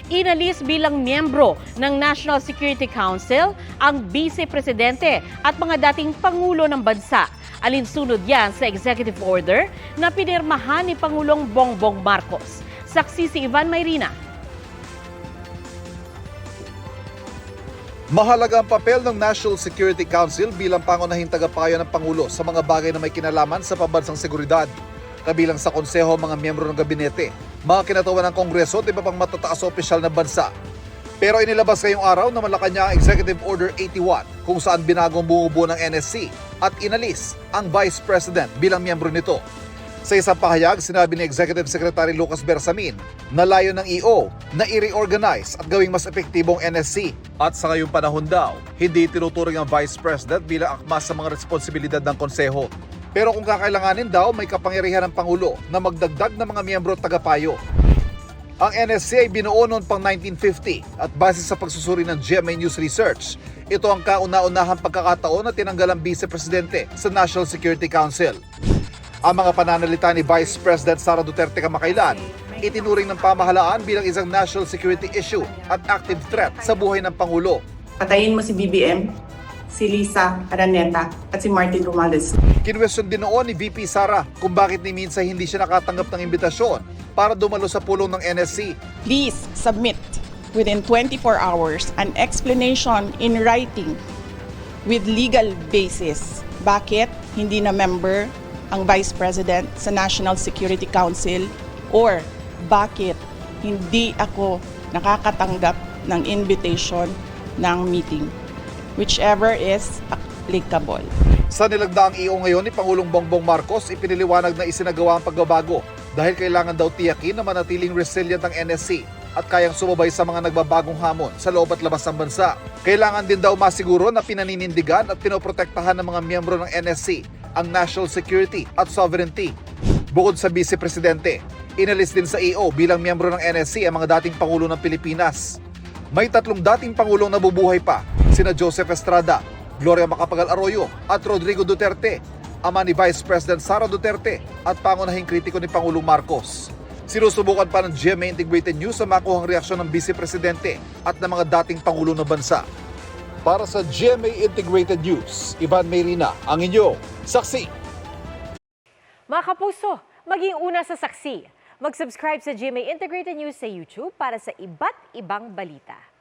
Inalis bilang miyembro ng National Security Council ang Vice Presidente at mga dating Pangulo ng bansa. Alinsunod yan sa executive order na pinirmahan ni Pangulong Bongbong Marcos. Saksi si Ivan Mayrina. Mahalaga ang papel ng National Security Council bilang pangunahing tagapayo ng Pangulo sa mga bagay na may kinalaman sa pambansang seguridad. Kabilang sa konseho mga miyembro ng gabinete, mga kinatawan ng Kongreso at iba pang matataas na opisyal ng bansa. Pero inilabas ngayong araw na Malacanang Executive Order 81 kung saan binagong bumubuo ng NSC at inalis ang Vice President bilang miyembro nito. Sa isang pahayag, sinabi ni Executive Secretary Lucas Bersamin na layo ng EO na i-reorganize at gawing mas epektibong NSC. At sa ngayong panahon daw, hindi tinuturing ang Vice President bilang akma sa mga responsibilidad ng konseho. Pero kung kakailanganin daw, may kapangyarihan ng Pangulo na magdagdag ng mga miyembro at tagapayo. Ang NSC ay binuo noon pang 1950 at base sa pagsusuri ng GMA News Research, ito ang kauna-unahang pagkakataon na tinanggal ang Vice Presidente sa National Security Council. Ang mga pananalita ni Vice President Sara Duterte kamakailan, itinuring ng pamahalaan bilang isang national security issue at active threat sa buhay ng Pangulo. Patayin mo si BBM, si Lisa Araneta at si Martin Romualdez. Kinwestiyon din noon ni VP Sara kung bakit ni minsan hindi siya nakatanggap ng imbitasyon para dumalo sa pulong ng NSC. Please submit within 24 hours an explanation in writing with legal basis. Bakit hindi na member ang Vice President sa National Security Council or bakit hindi ako nakakatanggap ng invitation ng meeting, whichever is applicable. Sa nilagdaang EO ngayon ni Pangulong Bongbong Marcos, ipiniliwanag na isinagawa ang pagbabago dahil kailangan daw tiyakin na manatiling resilient ang NSC at kayang sumabay sa mga nagbabagong hamon sa loob at labas ng bansa. Kailangan din daw masiguro na pinaninindigan at pinoprotektahan ng mga miyembro ng NSC ang national security at sovereignty. Bukod sa Vice Presidente, inalis din sa EO bilang miyembro ng NSC ang mga dating Pangulo ng Pilipinas. May 3 dating Pangulong nabubuhay pa, sina Joseph Estrada, Gloria Macapagal Arroyo at Rodrigo Duterte, ama ni Vice President Sara Duterte at pangunahing kritiko ni Pangulong Marcos. Sinusubukan pa ng GMA Integrated News sa makuhang reaksyon ng Vice Presidente at ng mga dating Pangulo ng bansa. Para sa GMA Integrated News, Ivan Mayrina, ang inyong saksi. Mga kapuso, maging una sa saksi. Mag-subscribe sa GMA Integrated News sa YouTube para sa iba't ibang balita.